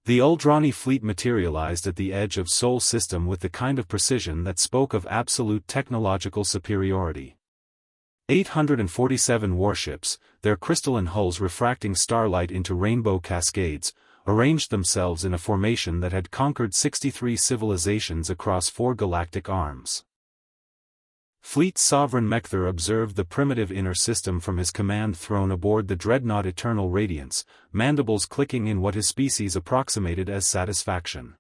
The Uldrani fleet materialized at the edge of Sol system with the kind of precision that spoke of absolute technological superiority. 847 warships, their crystalline hulls refracting starlight into rainbow cascades, arranged themselves in a formation that had conquered 63 civilizations across 4 galactic arms. Fleet Sovereign Mekthar observed the primitive inner system from his command throne aboard the dreadnought Eternal Radiance, mandibles clicking in what his species approximated as satisfaction.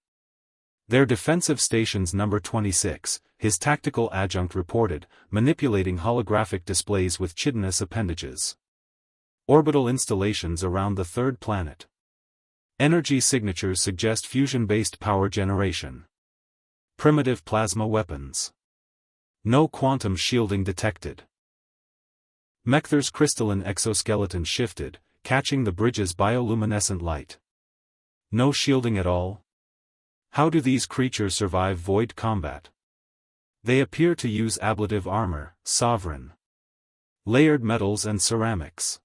Their defensive stations number 26, his tactical adjunct reported, manipulating holographic displays with chitinous appendages. Orbital installations around the third planet. Energy signatures suggest fusion-based power generation. Primitive plasma weapons. No quantum shielding detected. Mekthar's crystalline exoskeleton shifted, catching the bridge's bioluminescent light. No shielding at all? How do these creatures survive void combat? They appear to use ablative armor, sovereign. Layered metals and ceramics.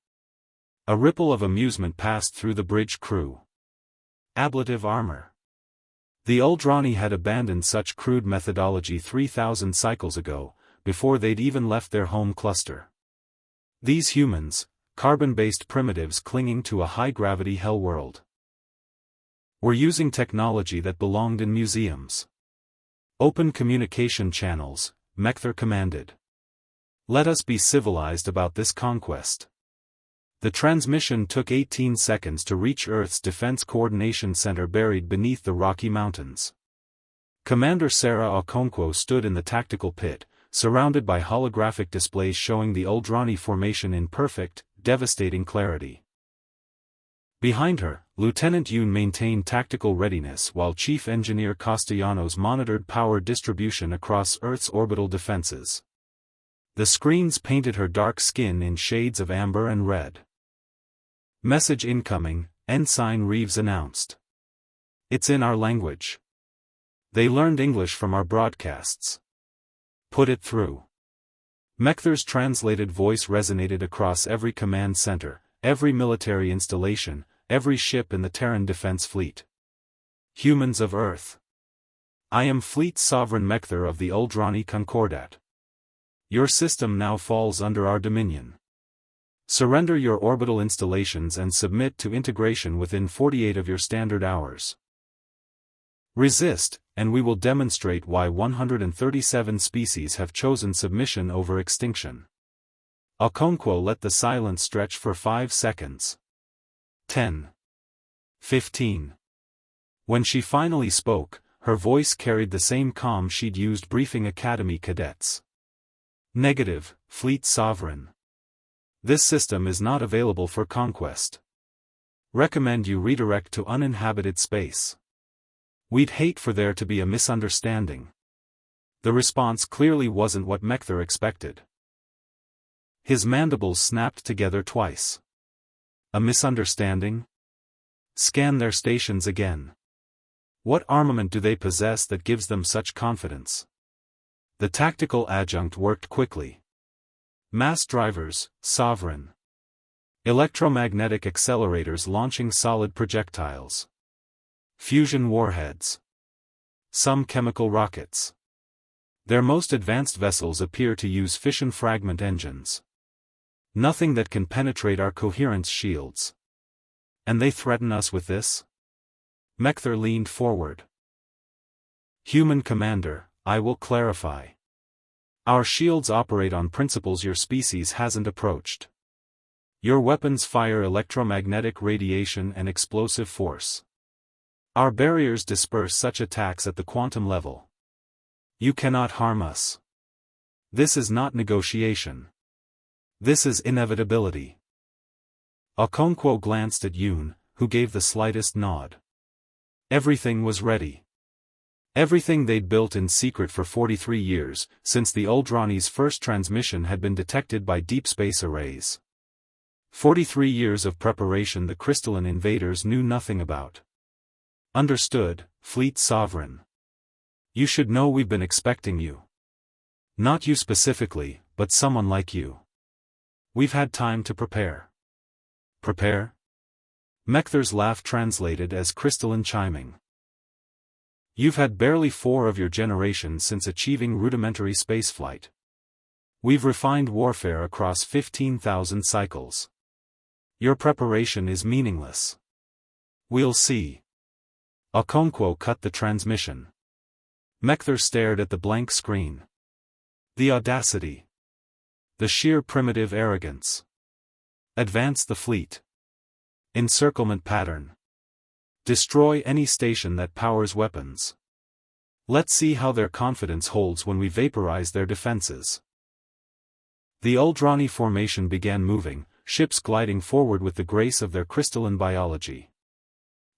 A ripple of amusement passed through the bridge crew. Ablative armor. The Uldrani had abandoned such crude methodology 3,000 cycles ago, before they'd even left their home cluster. These humans, carbon-based primitives clinging to a high-gravity hell world, were using technology that belonged in museums. Open communication channels, Mekthar commanded. Let us be civilized about this conquest. The transmission took 18 seconds to reach Earth's Defense Coordination Center buried beneath the Rocky Mountains. Commander Sarah Okonkwo stood in the tactical pit, surrounded by holographic displays showing the Uldrani formation in perfect, devastating clarity. Behind her, Lieutenant Yoon maintained tactical readiness while Chief Engineer Castellanos monitored power distribution across Earth's orbital defenses. The screens painted her dark skin in shades of amber and red. Message incoming, Ensign Reeves announced. It's in our language. They learned English from our broadcasts. Put it through. Mekthar's translated voice resonated across every command center, every military installation, every ship in the Terran Defense Fleet. Humans of Earth. I am Fleet Sovereign Mekthar of the Uldrani Concordat. Your system now falls under our dominion. Surrender your orbital installations and submit to integration within 48 of your standard hours. Resist, and we will demonstrate why 137 species have chosen submission over extinction. Okonkwo let the silence stretch for 5 seconds. 10. 15. When she finally spoke, her voice carried the same calm she'd used briefing Academy cadets. Negative, Fleet Sovereign. This system is not available for conquest. Recommend you redirect to uninhabited space. We'd hate for there to be a misunderstanding. The response clearly wasn't what Mekthar expected. His mandibles snapped together twice. A misunderstanding? Scan their stations again. What armament do they possess that gives them such confidence? The tactical adjunct worked quickly. Mass drivers, sovereign. Electromagnetic accelerators launching solid projectiles. Fusion warheads. Some chemical rockets. Their most advanced vessels appear to use fission fragment engines. Nothing that can penetrate our coherence shields. And they threaten us with this? Mekthar leaned forward. Human Commander, I will clarify. Our shields operate on principles your species hasn't approached. Your weapons fire electromagnetic radiation and explosive force. Our barriers disperse such attacks at the quantum level. You cannot harm us. This is not negotiation. This is inevitability. Okonkwo glanced at Yoon, who gave the slightest nod. Everything was ready. Everything they'd built in secret for 43 years, since the Uldrani's first transmission had been detected by deep space arrays. 43 years of preparation the crystalline invaders knew nothing about. Understood, Fleet Sovereign. You should know we've been expecting you. Not you specifically, but someone like you. We've had time to prepare. Prepare? Mechther's laugh translated as crystalline chiming. You've had barely 4 of your generation since achieving rudimentary spaceflight. We've refined warfare across 15,000 cycles. Your preparation is meaningless. We'll see. Okonkwo cut the transmission. Mechther stared at the blank screen. The audacity. The sheer primitive arrogance. Advance the fleet. Encirclement pattern. Destroy any station that powers weapons. Let's see how their confidence holds when we vaporize their defenses. The Uldrani formation began moving, ships gliding forward with the grace of their crystalline biology.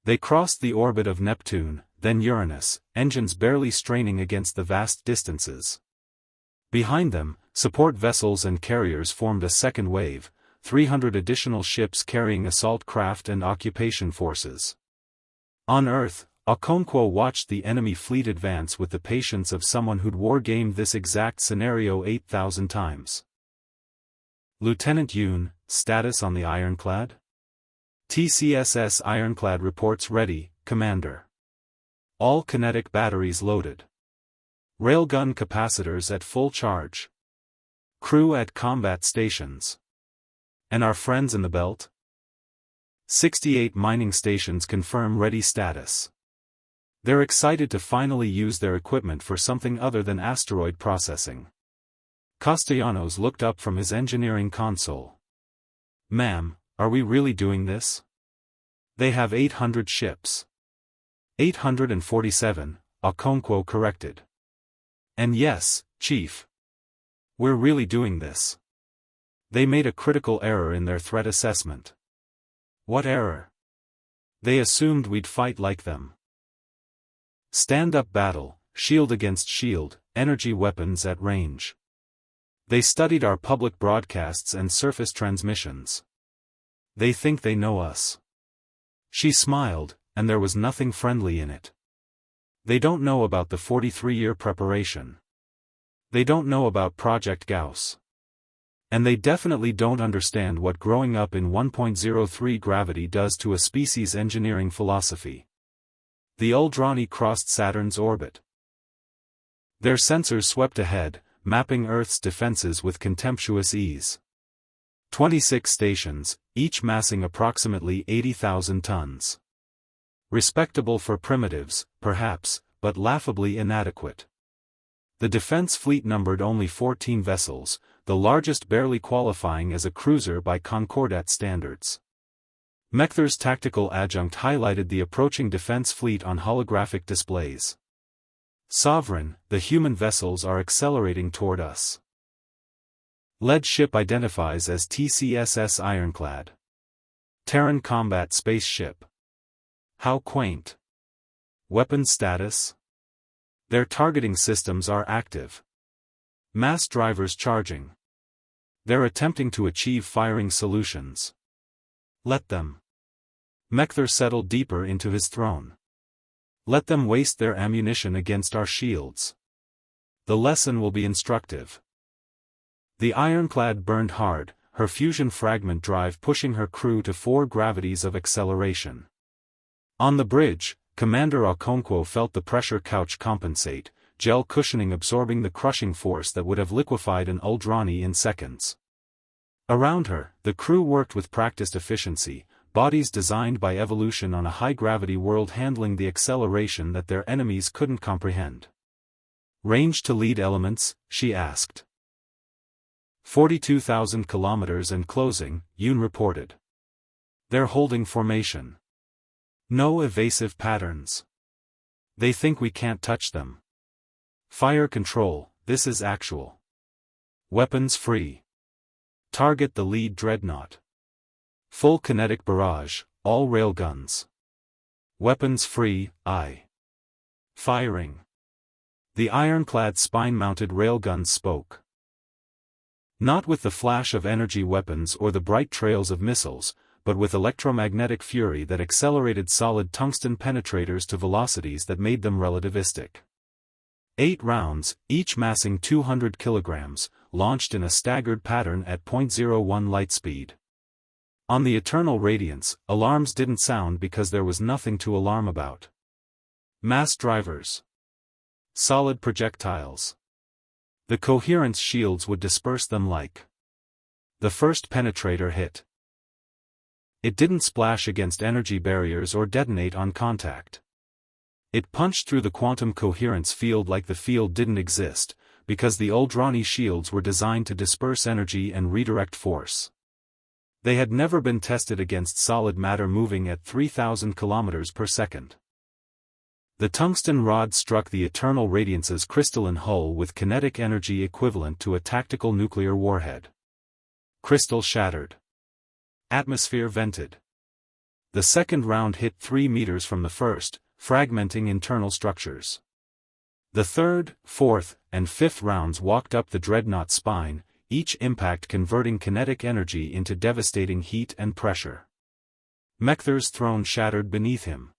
They crossed the orbit of Neptune, then Uranus, engines barely straining against the vast distances. Behind them, support vessels and carriers formed a second wave, 300 additional ships carrying assault craft and occupation forces. On Earth, Okonkwo watched the enemy fleet advance with the patience of someone who'd wargamed this exact scenario 8,000 times. Lieutenant Yoon, status on the Ironclad? TCSS Ironclad reports ready, Commander. All kinetic batteries loaded. Railgun capacitors at full charge. Crew at combat stations. And our friends in the belt? 68 mining stations confirm ready status. They're excited to finally use their equipment for something other than asteroid processing. Castellanos looked up from his engineering console. Ma'am, are we really doing this? They have 800 ships. 847, Okonkwo corrected. And yes, Chief. We're really doing this. They made a critical error in their threat assessment. What error? They assumed we'd fight like them. Stand-up battle, shield against shield, energy weapons at range. They studied our public broadcasts and surface transmissions. They think they know us. She smiled, and there was nothing friendly in it. They don't know about the 43-year preparation. They don't know about Project Gauss. And they definitely don't understand what growing up in 1.03 gravity does to a species' engineering philosophy. The Uldrani crossed Saturn's orbit. Their sensors swept ahead, mapping Earth's defenses with contemptuous ease. 26 stations, each massing approximately 80,000 tons. Respectable for primitives, perhaps, but laughably inadequate. The defense fleet numbered only 14 vessels, the largest barely qualifying as a cruiser by Concordat standards. Mechther's tactical adjunct highlighted the approaching defense fleet on holographic displays. Sovereign, the human vessels are accelerating toward us. Lead ship identifies as TCSS Ironclad. Terran combat spaceship. How quaint. Weapon status? Their targeting systems are active. Mass drivers charging. They're attempting to achieve firing solutions. Let them. Mechther settled deeper into his throne. Let them waste their ammunition against our shields. The lesson will be instructive. The Ironclad burned hard, her fusion fragment drive pushing her crew to 4 gravities of acceleration. On the bridge, Commander Okonkwo felt the pressure couch compensate, gel cushioning absorbing the crushing force that would have liquefied an Uldrani in seconds. Around her, the crew worked with practiced efficiency, bodies designed by evolution on a high-gravity world handling the acceleration that their enemies couldn't comprehend. Range to lead elements, she asked. 42,000 kilometers and closing, Yoon reported. They're holding formation. No evasive patterns. They think we can't touch them. Fire control, this is actual. Weapons free. Target the lead dreadnought. Full kinetic barrage, all railguns. Weapons free, Firing. The ironclad spine-mounted railguns spoke. Not with the flash of energy weapons or the bright trails of missiles, but with electromagnetic fury that accelerated solid tungsten penetrators to velocities that made them relativistic. 8 rounds, each massing 200 kilograms, launched in a staggered pattern at .01 light speed. On the Eternal Radiance, alarms didn't sound because there was nothing to alarm about. Mass drivers. Solid projectiles. The coherence shields would disperse them like the first penetrator hit. It didn't splash against energy barriers or detonate on contact. It punched through the quantum coherence field like the field didn't exist, because the Uldrani shields were designed to disperse energy and redirect force. They had never been tested against solid matter moving at 3,000 km per second. The tungsten rod struck the Eternal Radiance's crystalline hull with kinetic energy equivalent to a tactical nuclear warhead. Crystal shattered. Atmosphere vented. The second round hit 3 meters from the first, fragmenting internal structures. The third, fourth, and fifth rounds walked up the dreadnought's spine, each impact converting kinetic energy into devastating heat and pressure. Mekthur's throne shattered beneath him.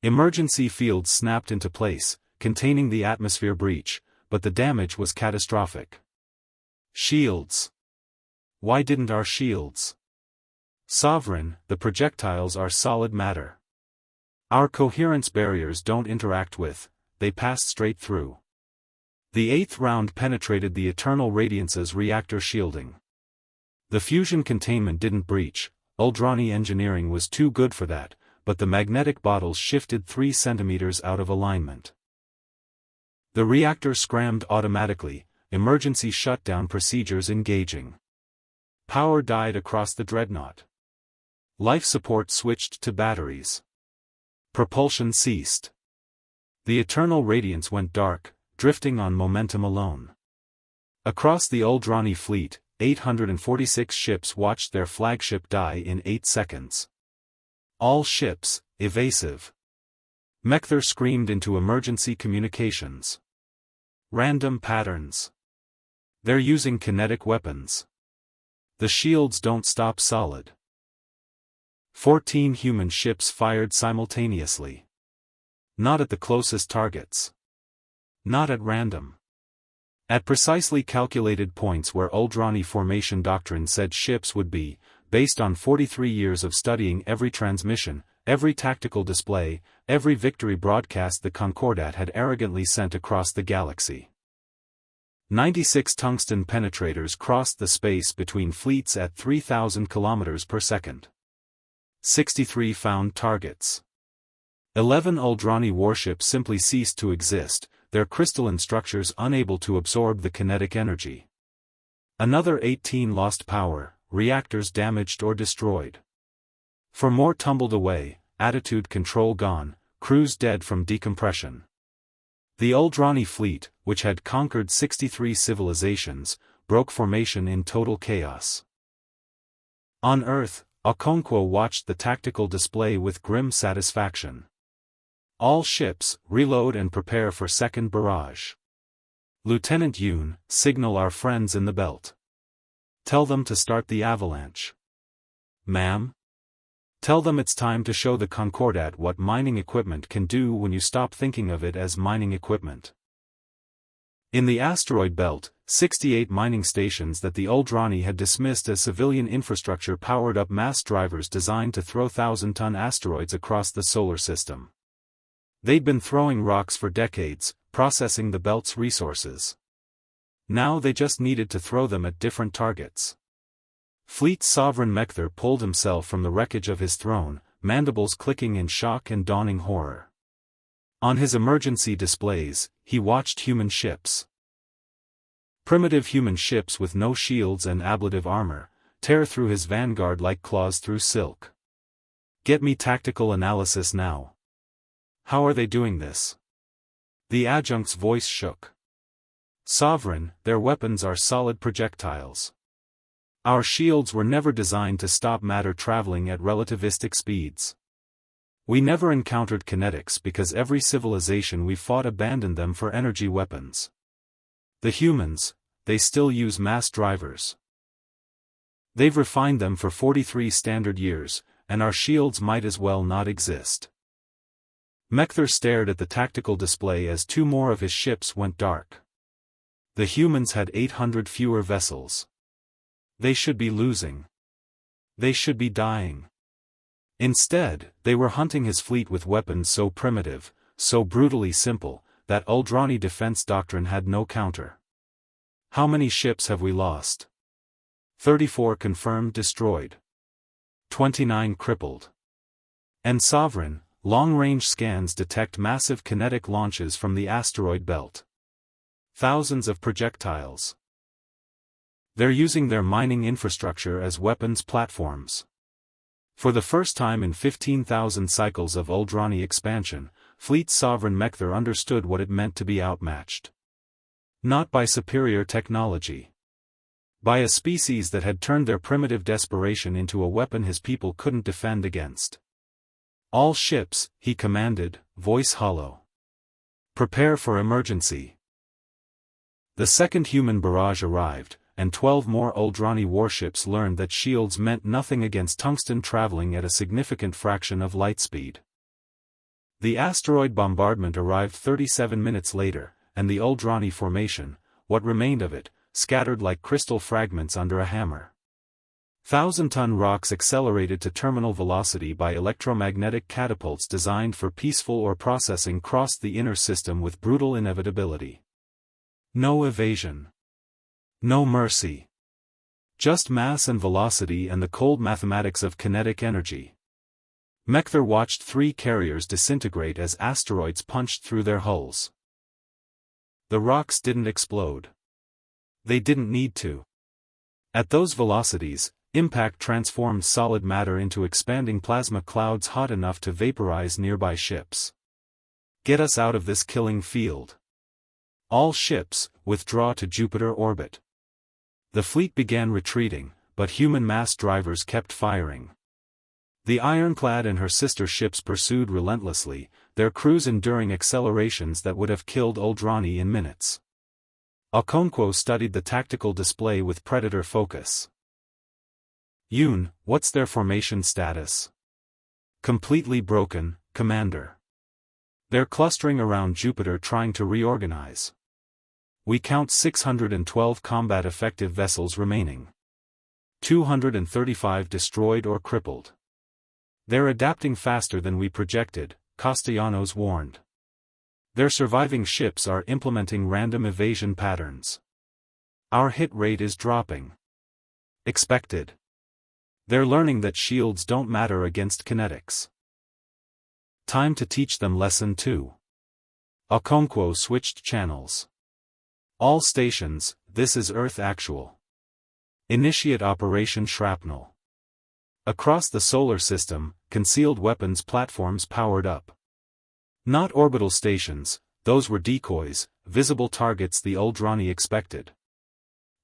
Emergency fields snapped into place, containing the atmosphere breach, but the damage was catastrophic. Shields. Why didn't our shields? Sovereign, the projectiles are solid matter. Our coherence barriers don't interact with, they pass straight through. The eighth round penetrated the Eternal Radiance's reactor shielding. The fusion containment didn't breach, Uldrani engineering was too good for that, but the magnetic bottles shifted 3 centimeters out of alignment. The reactor scrammed automatically, emergency shutdown procedures engaging. Power died across the dreadnought. Life support switched to batteries. Propulsion ceased. The Eternal Radiance went dark, drifting on momentum alone. Across the Uldrani fleet, 846 ships watched their flagship die in 8 seconds. All ships, evasive. Mekthur screamed into emergency communications. Random patterns. They're using kinetic weapons. The shields don't stop solid. 14 human ships fired simultaneously. Not at the closest targets. Not at random. At precisely calculated points where Uldrani formation doctrine said ships would be, based on 43 years of studying every transmission, every tactical display, every victory broadcast the Concordat had arrogantly sent across the galaxy. 96 tungsten penetrators crossed the space between fleets at 3,000 km per second. 63 found targets. 11 Uldrani warships simply ceased to exist, their crystalline structures unable to absorb the kinetic energy. Another 18 lost power, reactors damaged or destroyed. 4 more tumbled away, attitude control gone, crews dead from decompression. The Uldrani fleet, which had conquered 63 civilizations, broke formation in total chaos. On Earth, Okonkwo watched the tactical display with grim satisfaction. All ships, reload and prepare for second barrage. Lieutenant Yoon, signal our friends in the belt. Tell them to start the avalanche. Ma'am? Tell them it's time to show the Concordat what mining equipment can do when you stop thinking of it as mining equipment. In the asteroid belt, 68 mining stations that the Uldrani had dismissed as civilian infrastructure powered up mass drivers designed to throw 1,000-ton asteroids across the solar system. They'd been throwing rocks for decades, processing the belt's resources. Now they just needed to throw them at different targets. Fleet Sovereign Mekthur pulled himself from the wreckage of his throne, mandibles clicking in shock and dawning horror. On his emergency displays, he watched human ships. Primitive human ships with no shields and ablative armor, tear through his vanguard like claws through silk. Get me tactical analysis now. How are they doing this? The adjunct's voice shook. Sovereign, their weapons are solid projectiles. Our shields were never designed to stop matter traveling at relativistic speeds. We never encountered kinetics because every civilization we fought abandoned them for energy weapons. The humans, they still use mass drivers. They've refined them for 43 standard years, and our shields might as well not exist. Mekthur stared at the tactical display as 2 more of his ships went dark. The humans had 800 fewer vessels. They should be losing. They should be dying. Instead, they were hunting his fleet with weapons so primitive, so brutally simple, that Uldrani defense doctrine had no counter. How many ships have we lost? 34 confirmed destroyed. 29 crippled. And Sovereign, long-range scans detect massive kinetic launches from the asteroid belt. Thousands of projectiles. They're using their mining infrastructure as weapons platforms. For the first time in 15,000 cycles of Uldrani expansion, Fleet's Sovereign Mechthar understood what it meant to be outmatched. Not by superior technology. By a species that had turned their primitive desperation into a weapon his people couldn't defend against. All ships, he commanded, voice hollow. Prepare for emergency. The second human barrage arrived, and 12 more Uldrani warships learned that shields meant nothing against tungsten traveling at a significant fraction of light speed. The asteroid bombardment arrived 37 minutes later, and the Uldrani formation, what remained of it, scattered like crystal fragments under a hammer. 1,000-ton rocks accelerated to terminal velocity by electromagnetic catapults designed for peaceful ore processing crossed the inner system with brutal inevitability. No evasion. No mercy. Just mass and velocity and the cold mathematics of kinetic energy. Mechthar watched 3 carriers disintegrate as asteroids punched through their hulls. The rocks didn't explode. They didn't need to. At those velocities, impact transformed solid matter into expanding plasma clouds hot enough to vaporize nearby ships. Get us out of this killing field. All ships, withdraw to Jupiter orbit. The fleet began retreating, but human mass drivers kept firing. The Ironclad and her sister ships pursued relentlessly, their crews enduring accelerations that would have killed Uldrani in minutes. Okonkwo studied the tactical display with predator focus. Yoon, what's their formation status? Completely broken, Commander. They're clustering around Jupiter trying to reorganize. We count 612 combat-effective vessels remaining. 235 destroyed or crippled. They're adapting faster than we projected, Castellanos warned. Their surviving ships are implementing random evasion patterns. Our hit rate is dropping. Expected. They're learning that shields don't matter against kinetics. Time to teach them lesson 2. Okonkwo switched channels. All stations, this is Earth Actual. Initiate Operation Shrapnel. Across the solar system, concealed weapons platforms powered up. Not orbital stations, those were decoys, visible targets the Uldrani expected.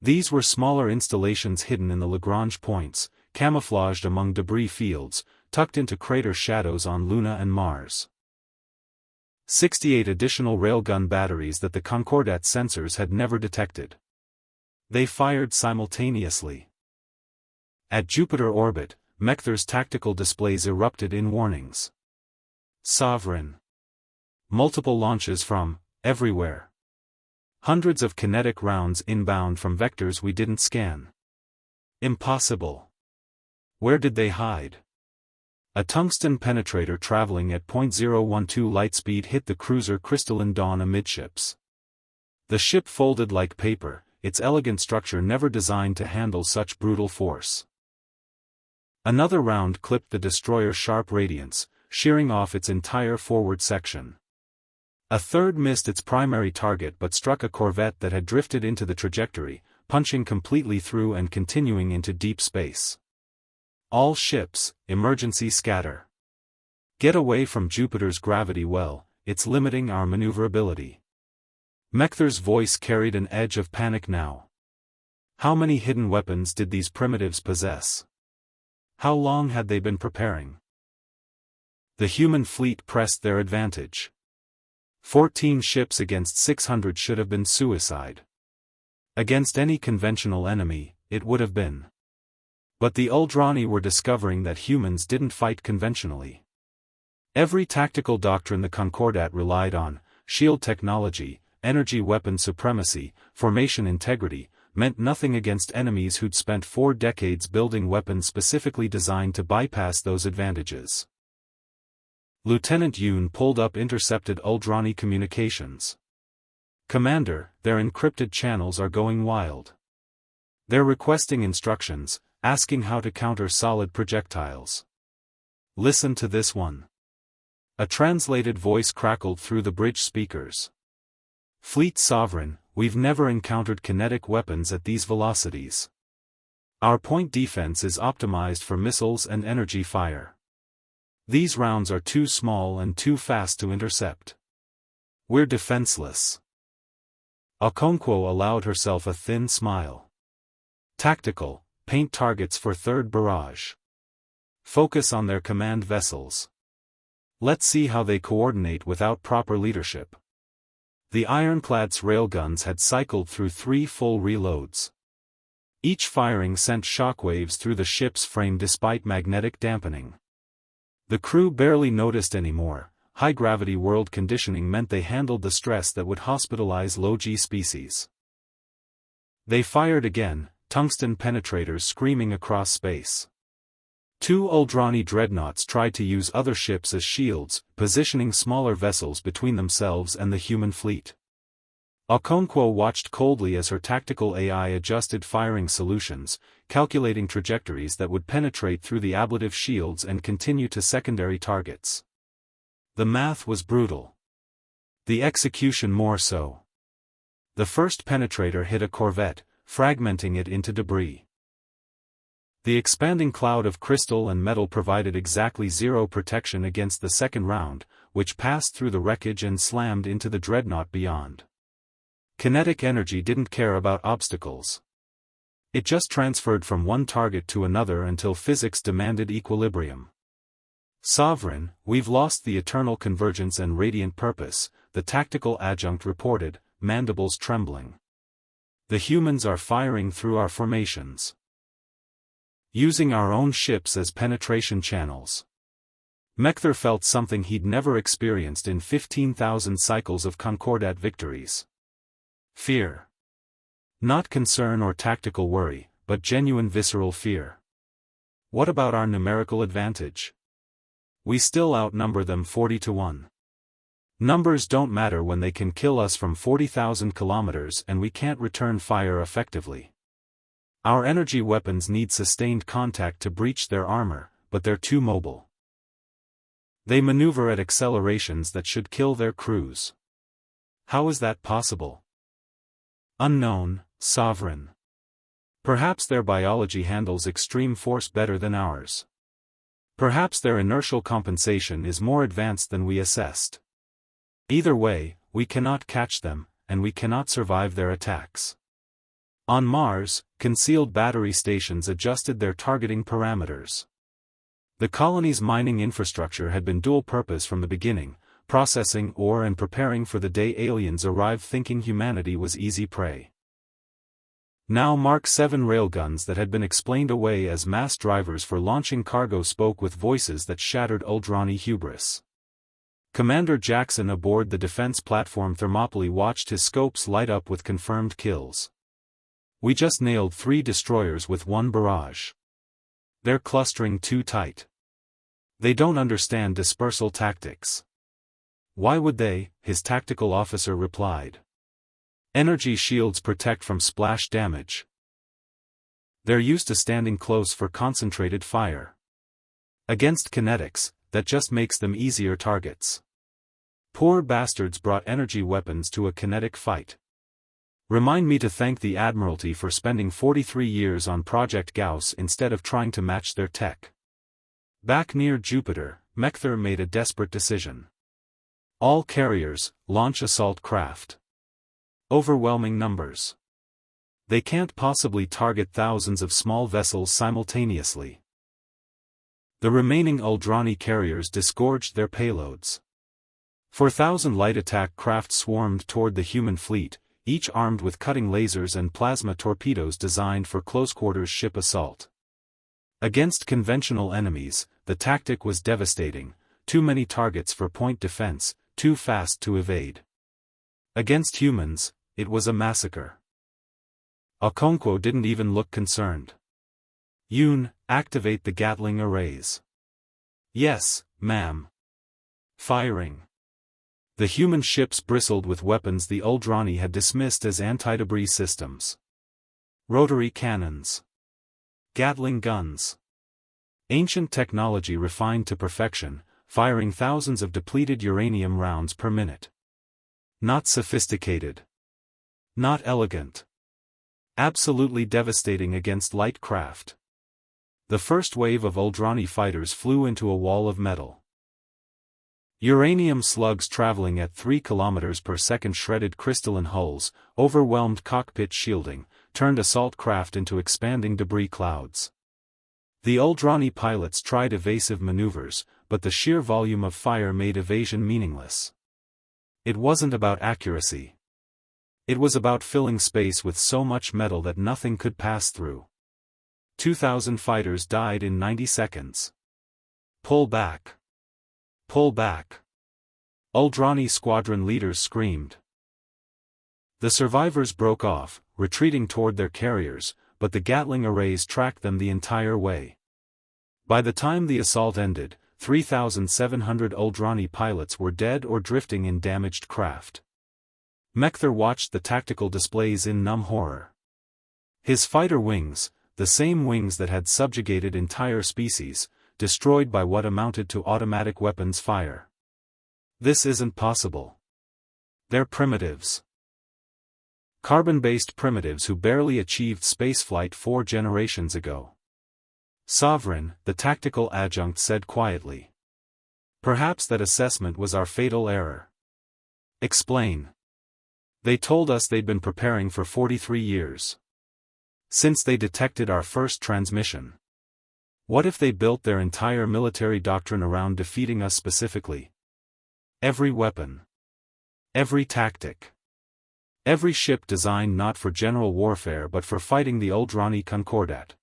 These were smaller installations hidden in the Lagrange points, camouflaged among debris fields, tucked into crater shadows on Luna and Mars. 68 additional railgun batteries that the Concordat sensors had never detected. They fired simultaneously. At Jupiter orbit, Mechthar's tactical displays erupted in warnings. Sovereign. Multiple launches from everywhere. Hundreds of kinetic rounds inbound from vectors we didn't scan. Impossible. Where did they hide? A tungsten penetrator traveling at .012 light speed hit the cruiser Crystalline Dawn amidships. The ship folded like paper, its elegant structure never designed to handle such brutal force. Another round clipped the destroyer's sharp radiance, shearing off its entire forward section. A third missed its primary target but struck a corvette that had drifted into the trajectory, punching completely through and continuing into deep space. All ships, emergency scatter. Get away from Jupiter's gravity well, it's limiting our maneuverability. Mechthar's voice carried an edge of panic now. How many hidden weapons did these primitives possess? How long had they been preparing? The human fleet pressed their advantage. 14 ships against 600 should have been suicide. Against any conventional enemy, it would have been. But the Uldrani were discovering that humans didn't fight conventionally. Every tactical doctrine the Concordat relied on, shield technology, energy weapon supremacy, formation integrity, meant nothing against enemies who'd spent 4 decades building weapons specifically designed to bypass those advantages. Lieutenant Yoon pulled up intercepted Uldrani communications. "Commander, their encrypted channels are going wild. They're requesting instructions, asking how to counter solid projectiles. Listen to this one." A translated voice crackled through the bridge speakers. "Fleet Sovereign, we've never encountered kinetic weapons at these velocities. Our point defense is optimized for missiles and energy fire. These rounds are too small and too fast to intercept. We're defenseless." Okonkwo allowed herself a thin smile. "Tactical, paint targets for third barrage. Focus on their command vessels. Let's see how they coordinate without proper leadership." The ironclad's railguns had cycled through 3 full reloads. Each firing sent shockwaves through the ship's frame despite magnetic dampening. The crew barely noticed anymore. High-gravity world conditioning meant they handled the stress that would hospitalize low-G species. They fired again, tungsten penetrators screaming across space. 2 Uldrani dreadnoughts tried to use other ships as shields, positioning smaller vessels between themselves and the human fleet. Okonkwo watched coldly as her tactical AI adjusted firing solutions, calculating trajectories that would penetrate through the ablative shields and continue to secondary targets. The math was brutal. The execution more so. The first penetrator hit a corvette, fragmenting it into debris. The expanding cloud of crystal and metal provided exactly 0 protection against the second round, which passed through the wreckage and slammed into the dreadnought beyond. Kinetic energy didn't care about obstacles. It just transferred from one target to another until physics demanded equilibrium. "Sovereign, we've lost the eternal convergence and radiant purpose," the tactical adjunct reported, mandibles trembling. "The humans are firing through our formations. Using our own ships as penetration channels." Mekthar felt something he'd never experienced in 15,000 cycles of Concordat victories. Fear. Not concern or tactical worry, but genuine visceral fear. What about our numerical advantage? We still outnumber them 40-1. Numbers don't matter when they can kill us from 40,000 kilometers and we can't return fire effectively. Our energy weapons need sustained contact to breach their armor, but they're too mobile. They maneuver at accelerations that should kill their crews. How is that possible? Unknown, Sovereign. Perhaps their biology handles extreme force better than ours. Perhaps their inertial compensation is more advanced than we assessed. Either way, we cannot catch them, and we cannot survive their attacks. On Mars, concealed battery stations adjusted their targeting parameters. The colony's mining infrastructure had been dual-purpose from the beginning, processing ore and preparing for the day aliens arrived thinking humanity was easy prey. Now Mark 7 railguns that had been explained away as mass drivers for launching cargo spoke with voices that shattered Uldrani hubris. Commander Jackson aboard the defense platform Thermopylae watched his scopes light up with confirmed kills. "We just nailed 3 destroyers with 1 barrage. They're clustering too tight. They don't understand dispersal tactics." "Why would they?" his tactical officer replied. "Energy shields protect from splash damage. They're used to standing close for concentrated fire. Against kinetics, that just makes them easier targets. Poor bastards brought energy weapons to a kinetic fight. Remind me to thank the Admiralty for spending 43 years on Project Gauss instead of trying to match their tech." Back near Jupiter, Mekthar made a desperate decision. All carriers, launch assault craft. Overwhelming numbers. They can't possibly target thousands of small vessels simultaneously. The remaining Uldrani carriers disgorged their payloads. 4,000 light attack craft swarmed toward the human fleet, each armed with cutting lasers and plasma torpedoes designed for close-quarters ship assault. Against conventional enemies, the tactic was devastating: too many targets for point defense, too fast to evade. Against humans, it was a massacre. Okonkwo didn't even look concerned. Yoon, activate the Gatling arrays. Yes, ma'am. Firing. The human ships bristled with weapons the Uldrani had dismissed as anti-debris systems. Rotary cannons. Gatling guns. Ancient technology refined to perfection, firing thousands of depleted uranium rounds per minute. Not sophisticated. Not elegant. Absolutely devastating against light craft. The first wave of Uldrani fighters flew into a wall of metal. Uranium slugs traveling at 3 kilometers per second shredded crystalline hulls, overwhelmed cockpit shielding, turned assault craft into expanding debris clouds. The Uldrani pilots tried evasive maneuvers, but the sheer volume of fire made evasion meaningless. It wasn't about accuracy. It was about filling space with so much metal that nothing could pass through. 2,000 fighters died in 90 seconds. Pull back. Pull back. Uldrani squadron leaders screamed. The survivors broke off, retreating toward their carriers, but the Gatling arrays tracked them the entire way. By the time the assault ended, 3,700 Uldrani pilots were dead or drifting in damaged craft. Mekthar watched the tactical displays in numb horror. His fighter wings, the same wings that had subjugated entire species, destroyed by what amounted to automatic weapons fire. This isn't possible. They're primitives. Carbon-based primitives who barely achieved spaceflight 4 generations ago. Sovereign, the tactical adjunct said quietly. Perhaps that assessment was our fatal error. Explain. They told us they'd been preparing for 43 years. Since they detected our first transmission. What if they built their entire military doctrine around defeating us specifically? Every weapon. Every tactic. Every ship designed not for general warfare but for fighting the Uldrani Concordat.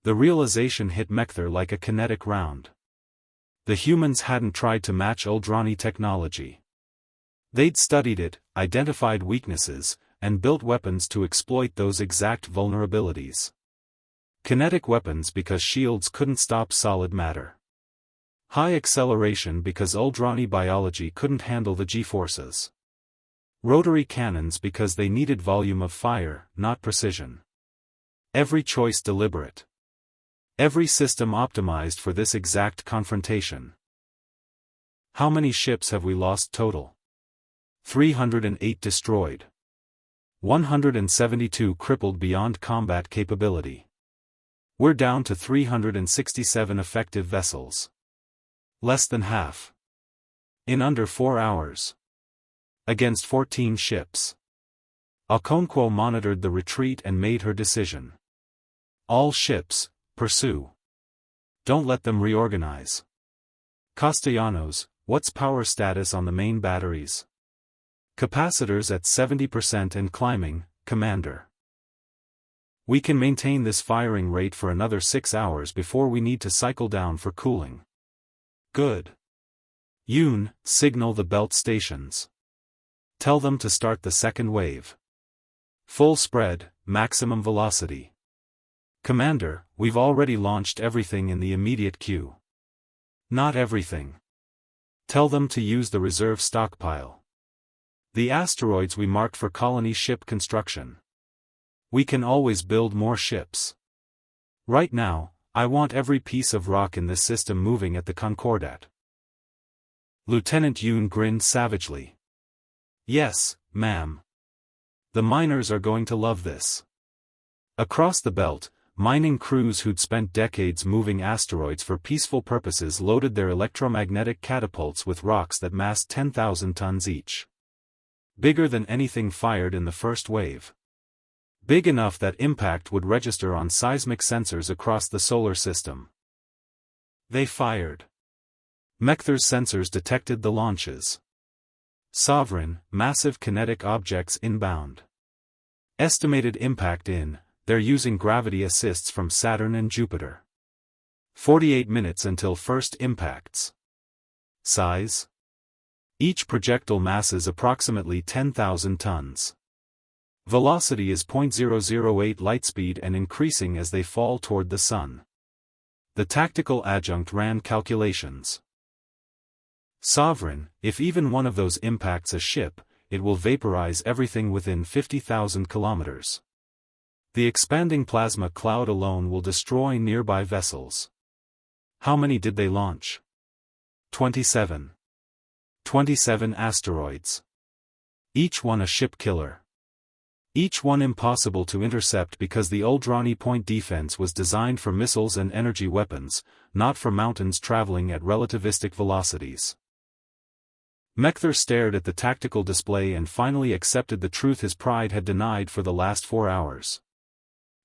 The realization hit Mekthar like a kinetic round. The humans hadn't tried to match Uldrani technology. They'd studied it, identified weaknesses, and built weapons to exploit those exact vulnerabilities. Kinetic weapons because shields couldn't stop solid matter. High acceleration because Uldrani biology couldn't handle the G-forces. Rotary cannons because they needed volume of fire, not precision. Every choice deliberate. Every system optimized for this exact confrontation. How many ships have we lost total? 308 destroyed. 172 crippled beyond combat capability. We're down to 367 effective vessels. Less than half. In under 4 hours. Against 14 ships. Okonkwo monitored the retreat and made her decision. All ships, pursue. Don't let them reorganize. Castellanos, what's power status on the main batteries? Capacitors at 70% and climbing, Commander. We can maintain this firing rate for another 6 hours before we need to cycle down for cooling. Good. Yoon, signal the belt stations. Tell them to start the second wave. Full spread, maximum velocity. Commander, we've already launched everything in the immediate queue. Not everything. Tell them to use the reserve stockpile. The asteroids we marked for colony ship construction. We can always build more ships. Right now, I want every piece of rock in this system moving at the Concordat. Lieutenant Yoon grinned savagely. Yes, ma'am. The miners are going to love this. Across the belt, mining crews who'd spent decades moving asteroids for peaceful purposes loaded their electromagnetic catapults with rocks that massed 10,000 tons each. Bigger than anything fired in the first wave. Big enough that impact would register on seismic sensors across the solar system. They fired. Mekthar's sensors detected the launches. Sovereign, massive kinetic objects inbound. Estimated impact in, they're using gravity assists from Saturn and Jupiter. 48 minutes until first impacts. Size? Each projectile masses approximately 10,000 tons. Velocity is 0.008 lightspeed and increasing as they fall toward the sun. The tactical adjunct ran calculations. Sovereign, if even one of those impacts a ship, it will vaporize everything within 50,000 kilometers. The expanding plasma cloud alone will destroy nearby vessels. How many did they launch? 27. 27 asteroids. Each one a ship killer. Each one impossible to intercept because the Uldrani point defense was designed for missiles and energy weapons, not for mountains traveling at relativistic velocities. Mekthar stared at the tactical display and finally accepted the truth his pride had denied for the last 4 hours.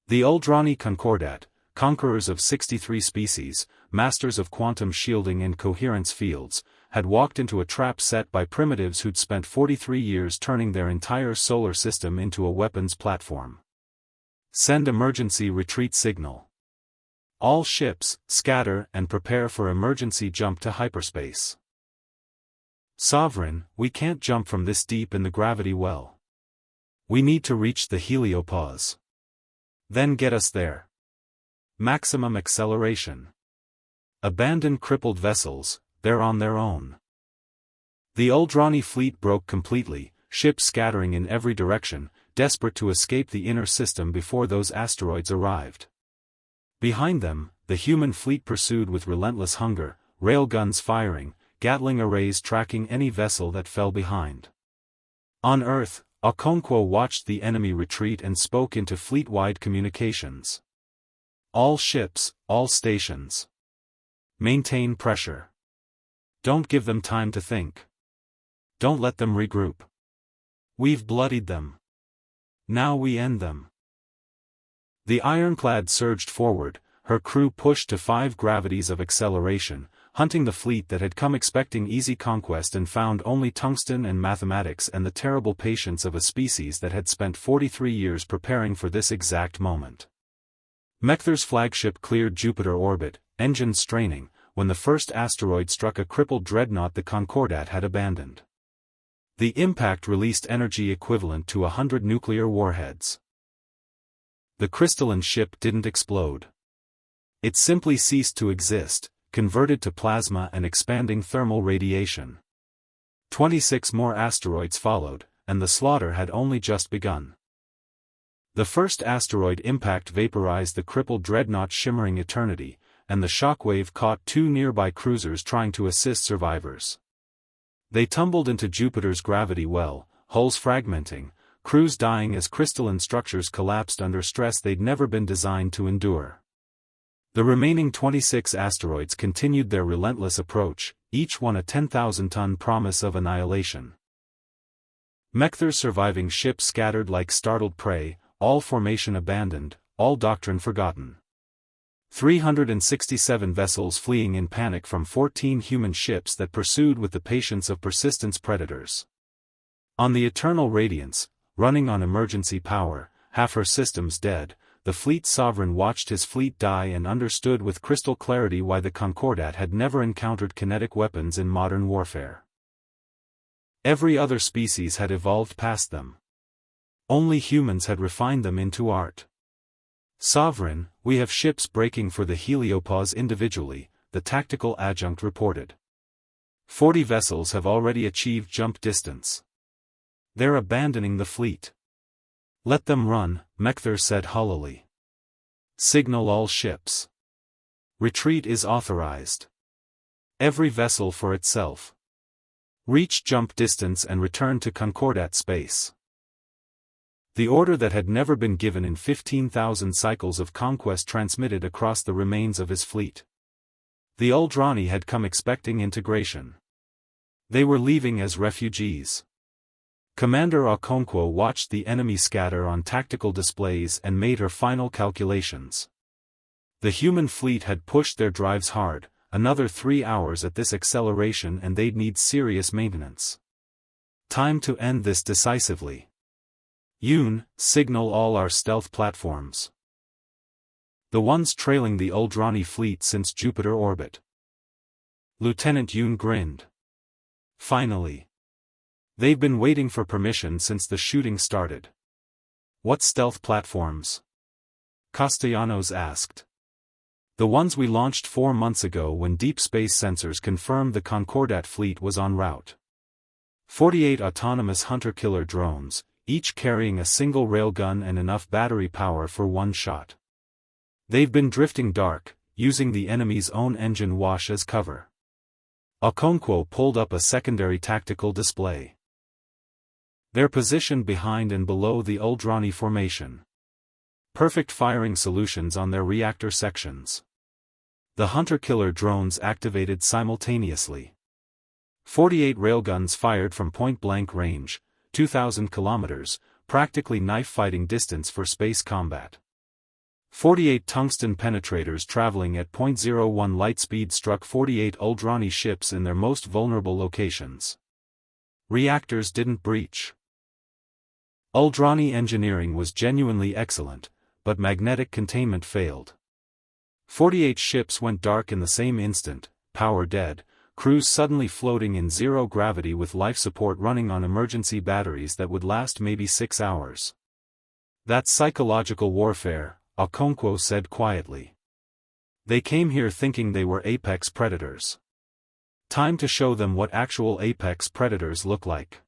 The Uldrani Concordat, conquerors of 63 species, masters of quantum shielding and coherence fields, had walked into a trap set by primitives who'd spent 43 years turning their entire solar system into a weapons platform. Send emergency retreat signal. All ships, scatter and prepare for emergency jump to hyperspace. Sovereign, we can't jump from this deep in the gravity well. We need to reach the heliopause. Then get us there. Maximum acceleration. Abandon crippled vessels, they're on their own. The Uldrani fleet broke completely, ships scattering in every direction, desperate to escape the inner system before those asteroids arrived. Behind them, the human fleet pursued with relentless hunger, railguns firing, Gatling arrays tracking any vessel that fell behind. On Earth, Okonkwo watched the enemy retreat and spoke into fleet-wide communications. All ships, all stations. Maintain pressure. Don't give them time to think. Don't let them regroup. We've bloodied them. Now we end them. The ironclad surged forward, her crew pushed to 5 gravities of acceleration, hunting the fleet that had come expecting easy conquest and found only tungsten and mathematics and the terrible patience of a species that had spent 43 years preparing for this exact moment. Mekthar's flagship cleared Jupiter orbit, engines straining, when the first asteroid struck a crippled dreadnought the Concordat had abandoned. The impact released energy equivalent to 100 nuclear warheads. The crystalline ship didn't explode. It simply ceased to exist, converted to plasma and expanding thermal radiation. 26 more asteroids followed, and the slaughter had only just begun. The first asteroid impact vaporized the crippled dreadnought's shimmering eternity, and the shockwave caught 2 nearby cruisers trying to assist survivors. They tumbled into Jupiter's gravity well, hulls fragmenting, crews dying as crystalline structures collapsed under stress they'd never been designed to endure. The remaining 26 asteroids continued their relentless approach, each one a 10,000-ton promise of annihilation. Mekthar's surviving ships scattered like startled prey, all formation abandoned, all doctrine forgotten. 367 vessels fleeing in panic from 14 human ships that pursued with the patience of persistence predators. On the Eternal Radiance, running on emergency power, half her systems dead, the fleet's sovereign watched his fleet die and understood with crystal clarity why the Concordat had never encountered kinetic weapons in modern warfare. Every other species had evolved past them. Only humans had refined them into art. Sovereign, we have ships breaking for the heliopause individually, the tactical adjunct reported. 40 vessels have already achieved jump distance. They're abandoning the fleet. Let them run, Mekthar said hollowly. Signal all ships. Retreat is authorized. Every vessel for itself. Reach jump distance and return to Concordat space. The order that had never been given in 15,000 cycles of conquest transmitted across the remains of his fleet. The Uldrani had come expecting integration. They were leaving as refugees. Commander Okonkwo watched the enemy scatter on tactical displays and made her final calculations. The human fleet had pushed their drives hard, another 3 hours at this acceleration and they'd need serious maintenance. Time to end this decisively. Yoon, signal all our stealth platforms. The ones trailing the Uldrani fleet since Jupiter orbit. Lieutenant Yoon grinned. Finally. They've been waiting for permission since the shooting started. What stealth platforms? Castellanos asked. The ones we launched 4 months ago when deep space sensors confirmed the Concordat fleet was en route. 48 autonomous hunter-killer drones, each carrying a single railgun and enough battery power for one shot. They've been drifting dark, using the enemy's own engine wash as cover. Okonkwo pulled up a secondary tactical display. They're positioned behind and below the Uldrani formation. Perfect firing solutions on their reactor sections. The hunter-killer drones activated simultaneously. 48 railguns fired from point-blank range, 2,000 kilometers, practically knife-fighting distance for space combat. 48 tungsten penetrators traveling at 0.01 light speed struck 48 Uldrani ships in their most vulnerable locations. Reactors didn't breach. Uldrani engineering was genuinely excellent, but magnetic containment failed. 48 ships went dark in the same instant, power dead, crews suddenly floating in zero gravity with life support running on emergency batteries that would last maybe 6 hours. That's psychological warfare, Okonkwo said quietly. They came here thinking they were apex predators. Time to show them what actual apex predators look like.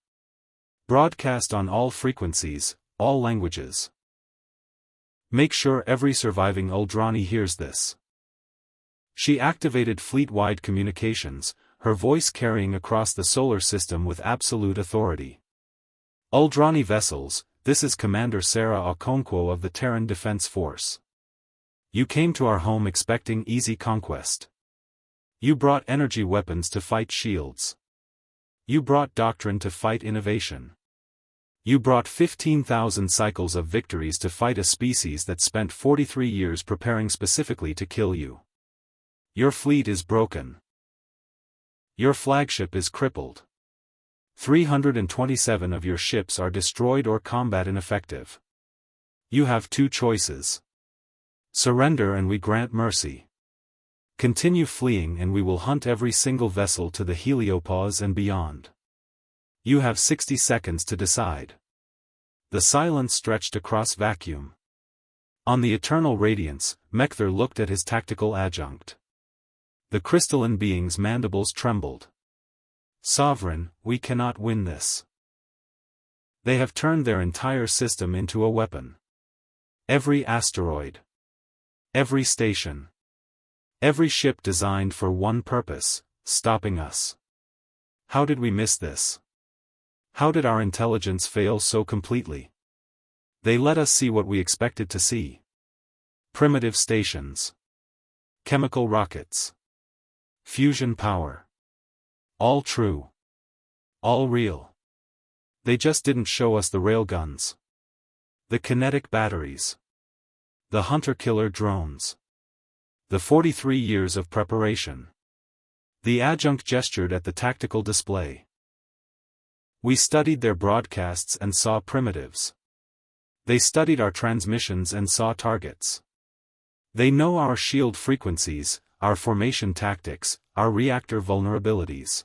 Broadcast on all frequencies, all languages. Make sure every surviving Uldrani hears this. She activated fleet-wide communications, her voice carrying across the solar system with absolute authority. Uldrani vessels, this is Commander Sarah Okonkwo of the Terran Defense Force. You came to our home expecting easy conquest. You brought energy weapons to fight shields. You brought doctrine to fight innovation. You brought 15,000 cycles of victories to fight a species that spent 43 years preparing specifically to kill you. Your fleet is broken. Your flagship is crippled. 327 of your ships are destroyed or combat ineffective. You have 2 choices. Surrender and we grant mercy. Continue fleeing and we will hunt every single vessel to the heliopause and beyond. You have 60 seconds to decide. The silence stretched across vacuum. On the eternal radiance, Mekther looked at his tactical adjunct. The crystalline being's mandibles trembled. Sovereign, we cannot win this. They have turned their entire system into a weapon. Every asteroid. Every station. Every ship designed for one purpose, stopping us. How did we miss this? How did our intelligence fail so completely? They let us see what we expected to see. Primitive stations. Chemical rockets. Fusion power. All true. All real. They just didn't show us the railguns. The kinetic batteries. The hunter-killer drones. The 43 years of preparation. The adjunct gestured at the tactical display. We studied their broadcasts and saw primitives. They studied our transmissions and saw targets. They know our shield frequencies, our formation tactics, our reactor vulnerabilities.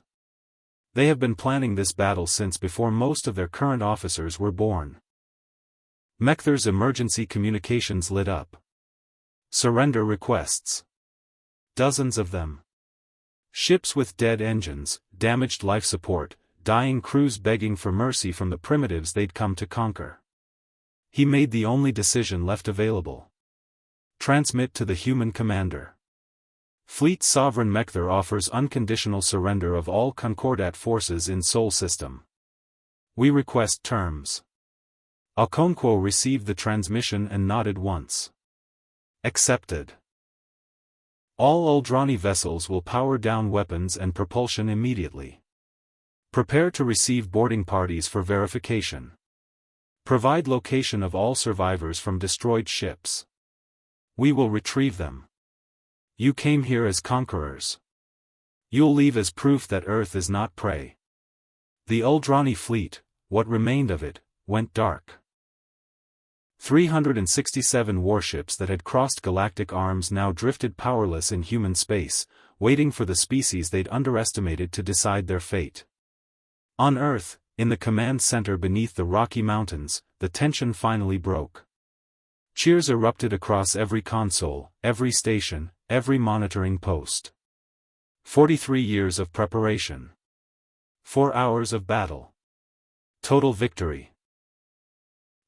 They have been planning this battle since before most of their current officers were born. Mekther's emergency communications lit up. Surrender requests. Dozens of them. Ships with dead engines, damaged life support, dying crews begging for mercy from the primitives they'd come to conquer. He made the only decision left available. Transmit to the human commander. Fleet Sovereign Mekther offers unconditional surrender of all Concordat forces in Sol system. We request terms. Okonkwo received the transmission and nodded once. Accepted. All Uldrani vessels will power down weapons and propulsion immediately. Prepare to receive boarding parties for verification. Provide location of all survivors from destroyed ships. We will retrieve them. You came here as conquerors. You'll leave as proof that Earth is not prey. The Uldrani fleet, what remained of it, went dark. 367 warships that had crossed galactic arms now drifted powerless in human space, waiting for the species they'd underestimated to decide their fate. On Earth, In the command center beneath the Rocky Mountains, the tension finally broke. Cheers erupted across every console, every station, every monitoring post. 43 years of preparation. 4 hours of battle. Total victory.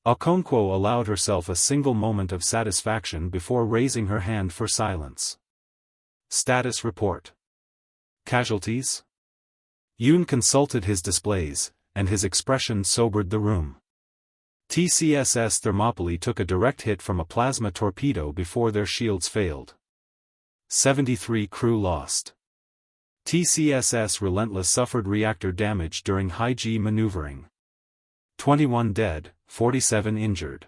Okonkwo allowed herself a single moment of satisfaction before raising her hand for silence. Status report. Casualties? Yoon consulted his displays, and his expression sobered the room. TCSS Thermopylae took a direct hit from a plasma torpedo before their shields failed. 73 crew lost. TCSS Relentless suffered reactor damage during high-G maneuvering. 21 dead, 47 injured.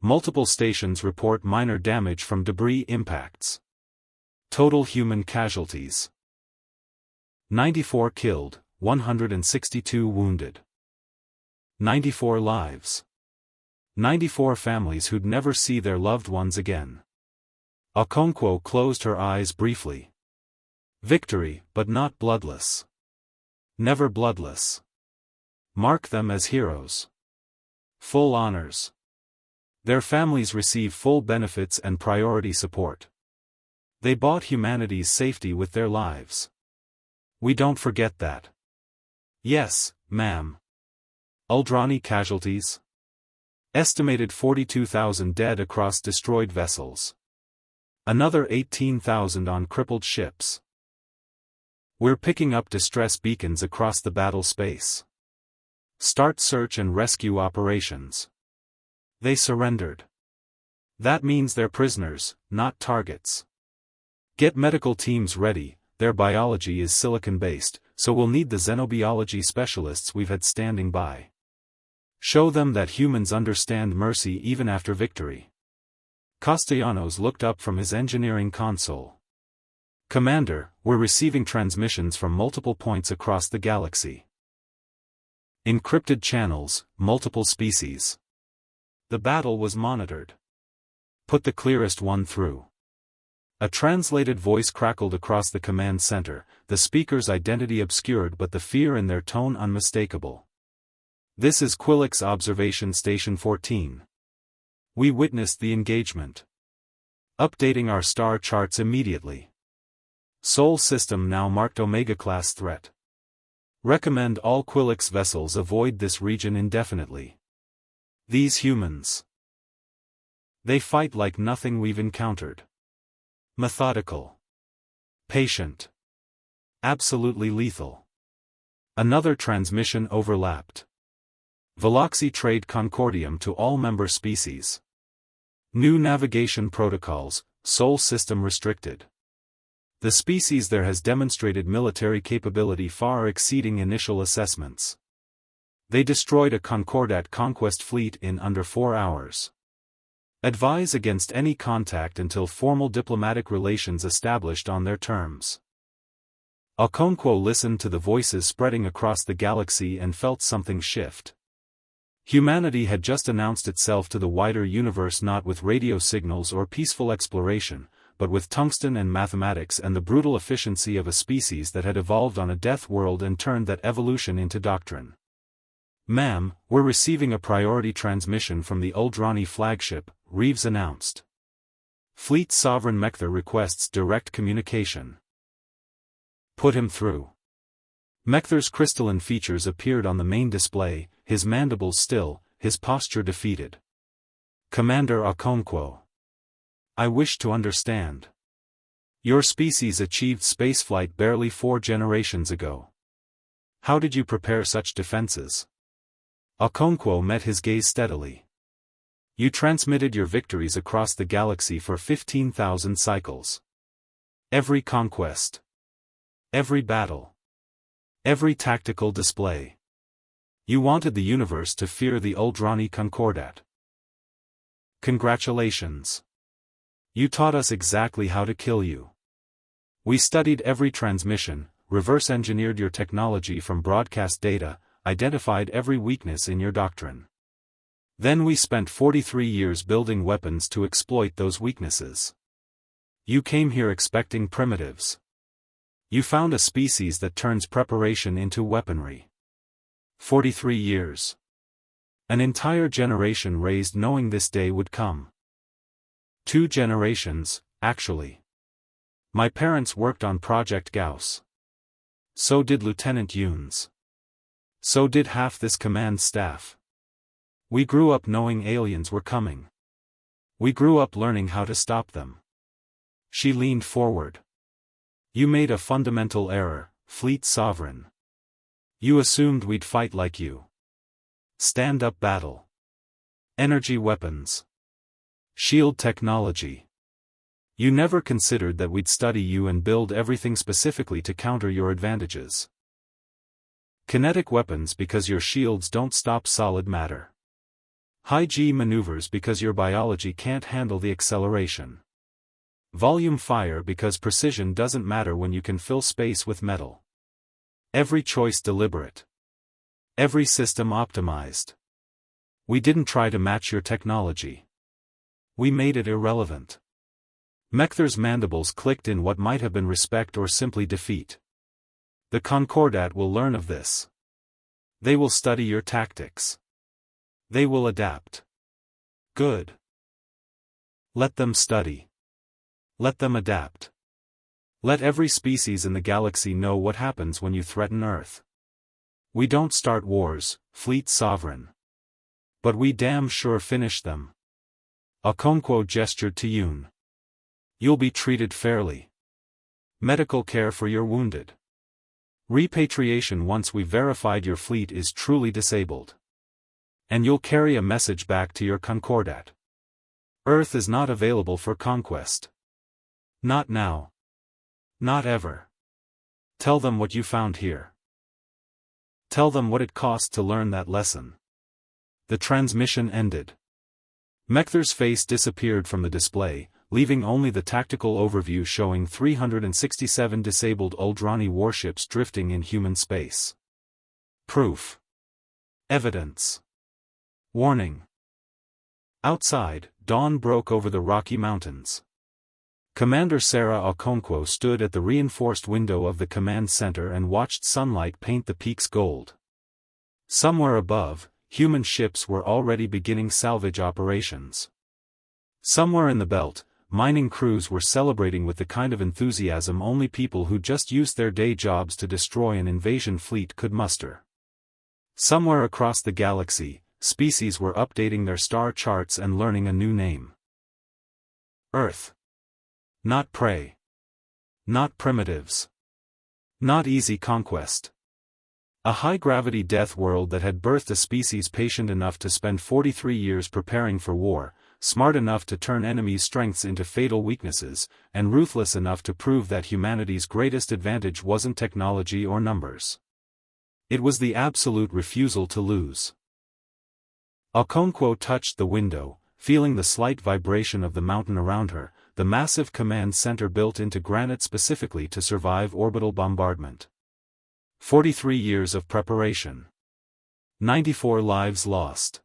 Multiple stations report minor damage from debris impacts. Total human casualties. 94 killed, 162 wounded. 94 lives. 94 families who'd never see their loved ones again. Okonkwo closed her eyes briefly. Victory, but not bloodless. Never bloodless. Mark them as heroes. Full honors. Their families receive full benefits and priority support. They bought humanity's safety with their lives. We don't forget that. Yes, ma'am. Uldrani casualties? Estimated 42,000 dead across destroyed vessels. Another 18,000 on crippled ships. We're picking up distress beacons across the battle space. Start search and rescue operations. They surrendered. That means they're prisoners, not targets. Get medical teams ready. Their biology is silicon-based, so we'll need the xenobiology specialists we've had standing by. Show them that humans understand mercy even after victory. Castellanos looked up from his engineering console. Commander, we're receiving transmissions from multiple points across the galaxy. Encrypted channels, multiple species. The battle was monitored. Put the clearest one through. A translated voice crackled across the command center, the speaker's identity obscured but the fear in their tone unmistakable. This is Quillix Observation Station 14. We witnessed the engagement. Updating our star charts immediately. Sol system now marked Omega-class threat. Recommend all Quillix vessels avoid this region indefinitely. These humans. They fight like nothing we've encountered. Methodical. Patient. Absolutely lethal. Another transmission overlapped. Veloxy Trade Concordium to all member species. New navigation protocols, Sol system restricted. The species there has demonstrated military capability far exceeding initial assessments. They destroyed a Concordat conquest fleet in under 4 hours. Advise against any contact until formal diplomatic relations established on their terms. Okonkwo listened to the voices spreading across the galaxy and felt something shift. Humanity had just announced itself to the wider universe not with radio signals or peaceful exploration, but with tungsten and mathematics and the brutal efficiency of a species that had evolved on a death world and turned that evolution into doctrine. Ma'am, we're receiving a priority transmission from the Uldrani flagship, Reeves announced. Fleet Sovereign Mecther requests direct communication. Put him through. Mecther's crystalline features appeared on the main display, his mandibles still, his posture defeated. Commander Okonkwo. I wish to understand. Your species achieved spaceflight barely 4 generations ago. How did you prepare such defenses? Okonkwo met his gaze steadily. You transmitted your victories across the galaxy for 15,000 cycles. Every conquest. Every battle. Every tactical display. You wanted the universe to fear the Uldrani Concordat. Congratulations. You taught us exactly how to kill you. We studied every transmission, reverse-engineered your technology from broadcast data, identified every weakness in your doctrine. Then we spent 43 years building weapons to exploit those weaknesses. You came here expecting primitives. You found a species that turns preparation into weaponry. 43 years. An entire generation raised knowing this day would come. 2 generations, actually. My parents worked on Project Gauss. So did Lieutenant Yunes. So did half this command staff. We grew up knowing aliens were coming. We grew up learning how to stop them. She leaned forward. You made a fundamental error, Fleet Sovereign. You assumed we'd fight like you. Stand-up battle. Energy weapons. Shield technology. You never considered that we'd study you and build everything specifically to counter your advantages. Kinetic weapons because your shields don't stop solid matter. High-G maneuvers because your biology can't handle the acceleration. Volume fire because precision doesn't matter when you can fill space with metal. Every choice deliberate. Every system optimized. We didn't try to match your technology. We made it irrelevant. Mechter's mandibles clicked in what might have been respect or simply defeat. The Concordat will learn of this. They will study your tactics. They will adapt. Good. Let them study. Let them adapt. Let every species in the galaxy know what happens when you threaten Earth. We don't start wars, Fleet Sovereign. But we damn sure finish them. Okonkwo gestured to Yoon. You'll be treated fairly. Medical care for your wounded. Repatriation once we've verified your fleet is truly disabled. And you'll carry a message back to your Concordat. Earth is not available for conquest. Not now. Not ever. Tell them what you found here. Tell them what it cost to learn that lesson. The transmission ended. Mechter's face disappeared from the display, leaving only the tactical overview showing 367 disabled Uldrani warships drifting in human space. Proof. Evidence. Warning. Outside, dawn broke over the Rocky Mountains. Commander Sarah Okonkwo stood at the reinforced window of the command center and watched sunlight paint the peaks gold. Somewhere above, human ships were already beginning salvage operations. Somewhere in the belt, mining crews were celebrating with the kind of enthusiasm only people who just used their day jobs to destroy an invasion fleet could muster. Somewhere across the galaxy, species were updating their star charts and learning a new name. Earth. Not prey. Not primitives. Not easy conquest. A high-gravity death world that had birthed a species patient enough to spend 43 years preparing for war, smart enough to turn enemies' strengths into fatal weaknesses, and ruthless enough to prove that humanity's greatest advantage wasn't technology or numbers. It was the absolute refusal to lose. Okonkwo touched the window, feeling the slight vibration of the mountain around her, the massive command center built into granite specifically to survive orbital bombardment. 43 years of preparation. 94 lives lost.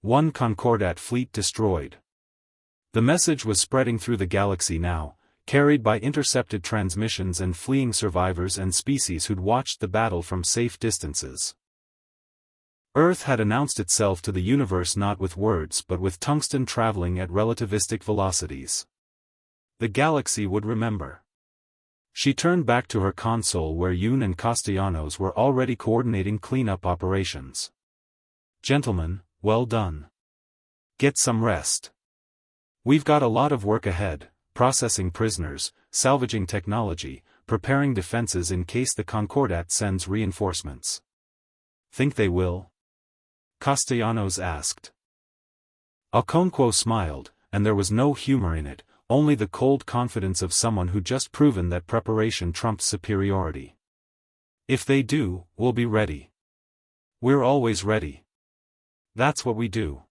1 Concordat fleet destroyed. The message was spreading through the galaxy now, carried by intercepted transmissions and fleeing survivors and species who'd watched the battle from safe distances. Earth had announced itself to the universe not with words but with tungsten traveling at relativistic velocities. The galaxy would remember. She turned back to her console where Yoon and Castellanos were already coordinating cleanup operations. Gentlemen, well done. Get some rest. We've got a lot of work ahead, processing prisoners, salvaging technology, preparing defenses in case the Concordat sends reinforcements. Think they will? Castellanos asked. Okonkwo smiled, and there was no humor in it, only the cold confidence of someone who just proven that preparation trumps superiority. If they do, we'll be ready. We're always ready. That's what we do.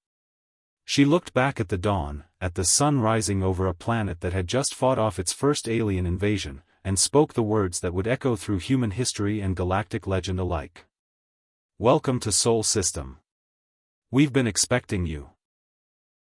She looked back at the dawn, at the sun rising over a planet that had just fought off its first alien invasion, and spoke the words that would echo through human history and galactic legend alike. Welcome to Sol System. We've been expecting you.